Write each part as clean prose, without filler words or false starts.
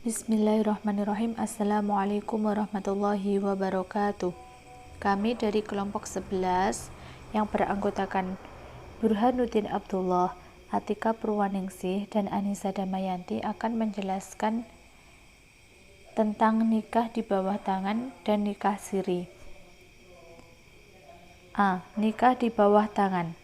Bismillahirrahmanirrahim. Assalamualaikum warahmatullahi wabarakatuh. Kami dari kelompok 11 yang beranggotakan Burhanuddin Abdullah, Atika Purwaningsih, dan Anissa Damayanti akan menjelaskan tentang nikah di bawah tangan dan nikah siri. Nikah di bawah tangan.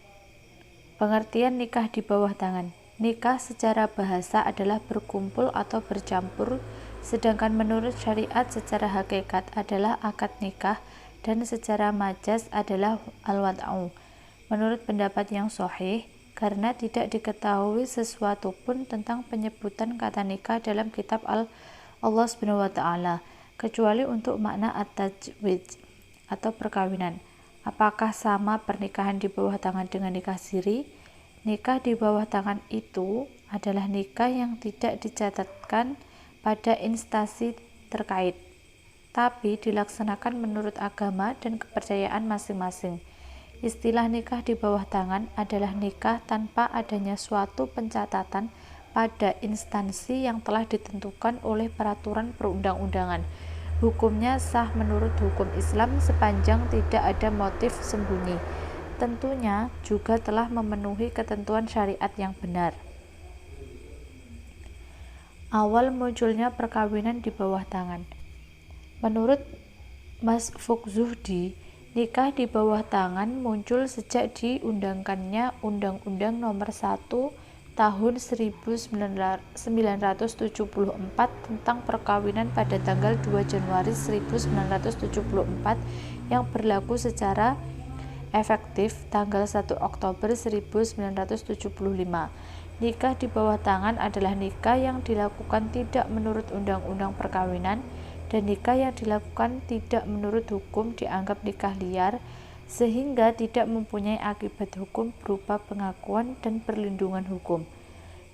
Pengertian nikah di bawah tangan. Nikah secara bahasa adalah berkumpul atau bercampur, sedangkan menurut syariat secara hakikat adalah akad nikah dan secara majas adalah al-wad'u. Menurut pendapat yang sahih, karena tidak diketahui sesuatu pun tentang penyebutan kata nikah dalam kitab Allah Subhanahu wa taala, kecuali untuk makna at-tajwid atau perkawinan. Apakah sama pernikahan di bawah tangan dengan nikah siri? Nikah di bawah tangan itu adalah nikah yang tidak dicatatkan pada instansi terkait, tapi dilaksanakan menurut agama dan kepercayaan masing-masing. Istilah nikah di bawah tangan adalah nikah tanpa adanya suatu pencatatan pada instansi yang telah ditentukan oleh peraturan perundang-undangan. Hukumnya sah menurut hukum Islam sepanjang tidak ada motif sembunyi. Tentunya juga telah memenuhi ketentuan syariat yang benar. Awal munculnya perkawinan di bawah tangan. Menurut Mas Zuhdi, nikah di bawah tangan muncul sejak diundangkannya Undang-Undang Nomor 1 Tahun 1974 tentang perkawinan pada tanggal 2 Januari 1974 yang berlaku secara efektif tanggal 1 Oktober 1975. Nikah di bawah tangan adalah nikah yang dilakukan tidak menurut undang-undang perkawinan, dan nikah yang dilakukan tidak menurut hukum dianggap nikah liar, sehingga tidak mempunyai akibat hukum berupa pengakuan dan perlindungan hukum.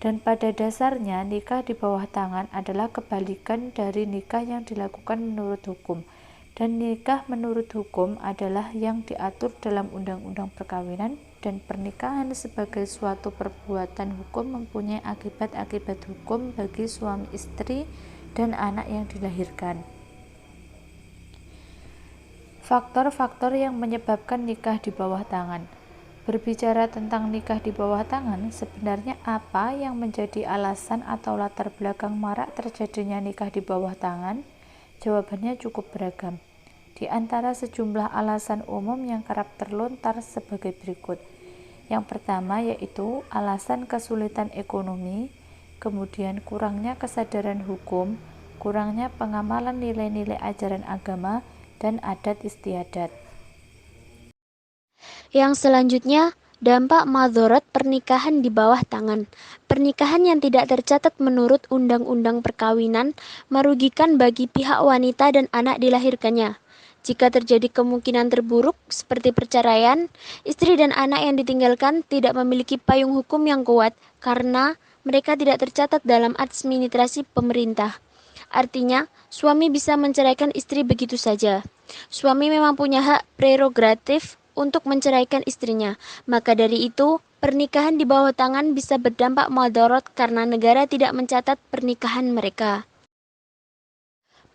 Dan pada dasarnya nikah di bawah tangan adalah kebalikan dari nikah yang dilakukan menurut hukum. Dan nikah menurut hukum adalah yang diatur dalam undang-undang perkawinan, dan pernikahan sebagai suatu perbuatan hukum mempunyai akibat-akibat hukum bagi suami istri dan anak yang dilahirkan. Faktor-faktor yang menyebabkan nikah di bawah tangan. Berbicara tentang nikah di bawah tangan, sebenarnya apa yang menjadi alasan atau latar belakang marak terjadinya nikah di bawah tangan? Jawabannya cukup beragam. Di antara sejumlah alasan umum yang kerap terlontar sebagai berikut. Yang pertama yaitu alasan kesulitan ekonomi, kemudian kurangnya kesadaran hukum, kurangnya pengamalan nilai-nilai ajaran agama, dan adat istiadat. Yang selanjutnya, dampak madharat pernikahan di bawah tangan. Pernikahan yang tidak tercatat menurut undang-undang perkawinan merugikan bagi pihak wanita dan anak dilahirkannya. Jika terjadi kemungkinan terburuk seperti perceraian, istri dan anak yang ditinggalkan tidak memiliki payung hukum yang kuat karena mereka tidak tercatat dalam administrasi pemerintah. Artinya, suami bisa menceraikan istri begitu saja. Suami memang punya hak prerogatif untuk menceraikan istrinya. Maka dari itu, pernikahan di bawah tangan bisa berdampak madharat karena negara tidak mencatat pernikahan mereka.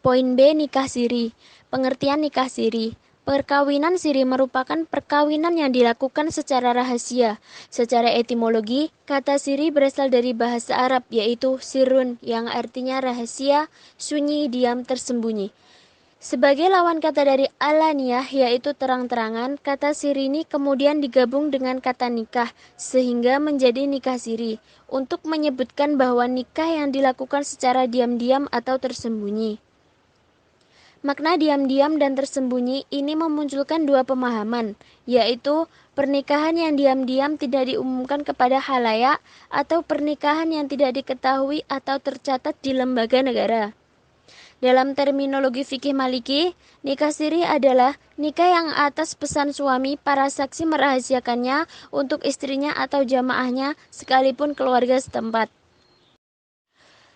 Poin B. Nikah siri. Pengertian nikah siri. Perkawinan siri merupakan perkawinan yang dilakukan secara rahasia. Secara etimologi, kata siri berasal dari bahasa Arab, yaitu sirun, yang artinya rahasia, sunyi, diam, tersembunyi. Sebagai lawan kata dari alaniyah, yaitu terang-terangan, kata siri ini kemudian digabung dengan kata nikah, sehingga menjadi nikah siri, untuk menyebutkan bahwa nikah yang dilakukan secara diam-diam atau tersembunyi. Makna diam-diam dan tersembunyi ini memunculkan dua pemahaman, yaitu pernikahan yang diam-diam tidak diumumkan kepada khalayak atau pernikahan yang tidak diketahui atau tercatat di lembaga negara. Dalam terminologi fikih Maliki, nikah siri adalah nikah yang atas pesan suami para saksi merahasiakannya untuk istrinya atau jamaahnya sekalipun keluarga setempat.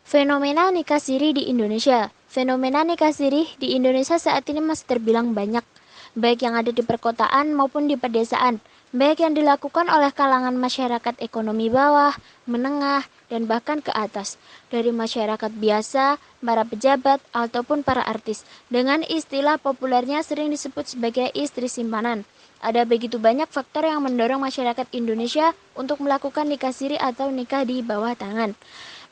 Fenomena nikah siri di Indonesia. Fenomena nikah siri di Indonesia saat ini masih terbilang banyak, baik yang ada di perkotaan maupun di pedesaan, baik yang dilakukan oleh kalangan masyarakat ekonomi bawah, menengah, dan bahkan ke atas, dari masyarakat biasa, para pejabat, ataupun para artis. Dengan istilah populernya sering disebut sebagai istri simpanan. Ada begitu banyak faktor yang mendorong masyarakat Indonesia untuk melakukan nikah siri atau nikah di bawah tangan.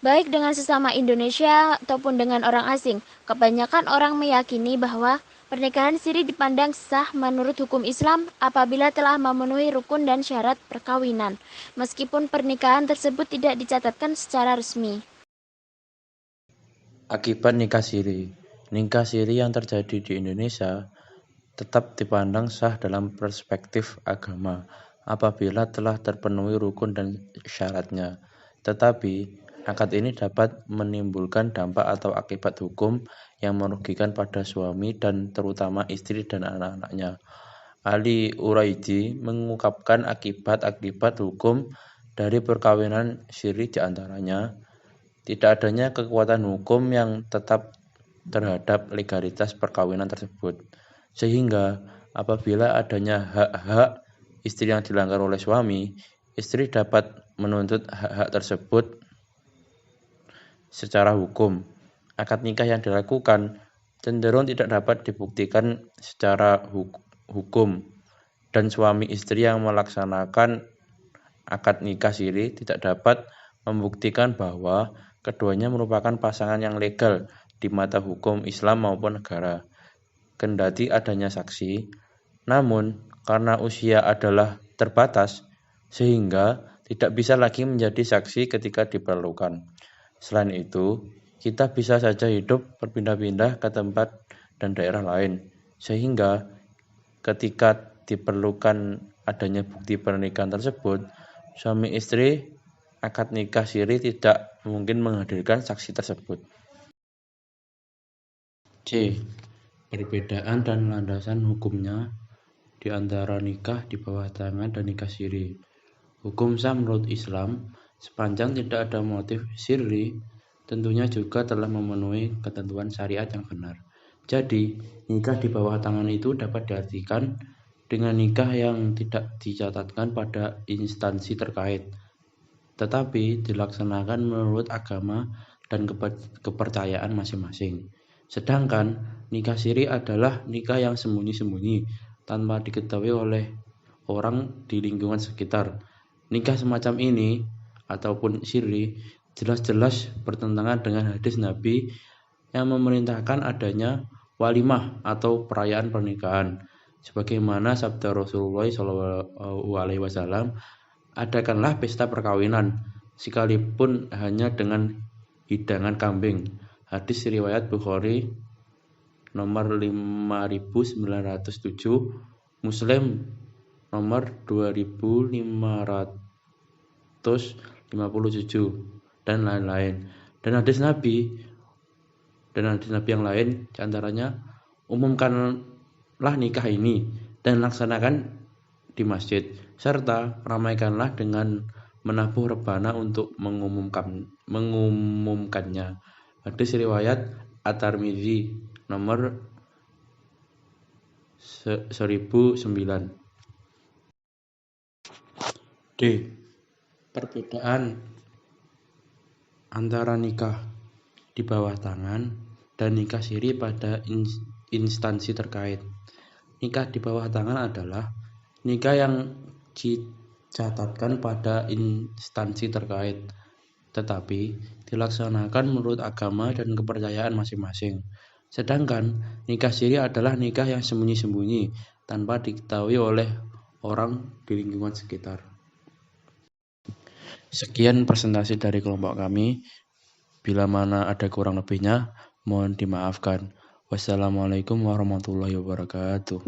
Baik dengan sesama Indonesia ataupun dengan orang asing, kebanyakan orang meyakini bahwa pernikahan siri dipandang sah menurut hukum Islam apabila telah memenuhi rukun dan syarat perkawinan, meskipun pernikahan tersebut tidak dicatatkan secara resmi. Akibat nikah siri. Nikah siri yang terjadi di Indonesia tetap dipandang sah dalam perspektif agama apabila telah terpenuhi rukun dan syaratnya. Tetapi, akad ini dapat menimbulkan dampak atau akibat hukum yang merugikan pada suami dan terutama istri dan anak-anaknya. Ali Uraidi mengungkapkan akibat-akibat hukum dari perkawinan siri diantaranya tidak adanya kekuatan hukum yang tetap terhadap legalitas perkawinan tersebut, sehingga apabila adanya hak-hak istri yang dilanggar oleh suami, istri dapat menuntut hak-hak tersebut secara hukum. Akad nikah yang dilakukan cenderung tidak dapat dibuktikan secara hukum, dan suami istri yang melaksanakan akad nikah siri tidak dapat membuktikan bahwa keduanya merupakan pasangan yang legal di mata hukum Islam maupun negara. Kendati adanya saksi, namun karena usia adalah terbatas, sehingga tidak bisa lagi menjadi saksi ketika diperlukan. Selain itu, kita bisa saja hidup berpindah-pindah ke tempat dan daerah lain, sehingga ketika diperlukan adanya bukti pernikahan tersebut, suami istri akad nikah siri tidak mungkin menghadirkan saksi tersebut. C. Perbedaan dan landasan hukumnya di antara nikah di bawah tangan dan nikah siri. Hukum sah menurut Islam, sepanjang tidak ada motif sirri, tentunya juga telah memenuhi ketentuan syariat yang benar. Jadi, nikah di bawah tangan itu dapat diartikan dengan nikah yang tidak dicatatkan pada instansi terkait, tetapi dilaksanakan menurut agama dan kepercayaan masing-masing. Sedangkan nikah siri adalah nikah yang sembunyi-sembunyi tanpa diketahui oleh orang di lingkungan sekitar. Nikah semacam ini ataupun siri jelas-jelas bertentangan dengan hadis Nabi yang memerintahkan adanya walimah atau perayaan pernikahan. Sebagaimana sabda Rasulullah SAW, adakanlah pesta perkawinan sekalipun hanya dengan hidangan kambing. Hadis riwayat Bukhari nomor 5907, Muslim nomor 2557 dan lain-lain. Dan hadis Nabi yang lain diantaranya, umumkanlah nikah ini dan laksanakan di masjid, serta ramaikanlah dengan menabuh rebana untuk mengumumkannya. Hadis riwayat At-Tirmidzi nomor 1009. D. Perbedaan antara nikah di bawah tangan dan nikah siri pada instansi terkait. Nikah di bawah tangan adalah nikah yang dicatatkan pada instansi terkait, tetapi dilaksanakan menurut agama dan kepercayaan masing-masing. Sedangkan nikah siri adalah nikah yang sembunyi-sembunyi tanpa diketahui oleh orang di lingkungan sekitar. Sekian presentasi dari kelompok kami. Bila mana ada kurang lebihnya, mohon dimaafkan. Wassalamualaikum warahmatullahi wabarakatuh.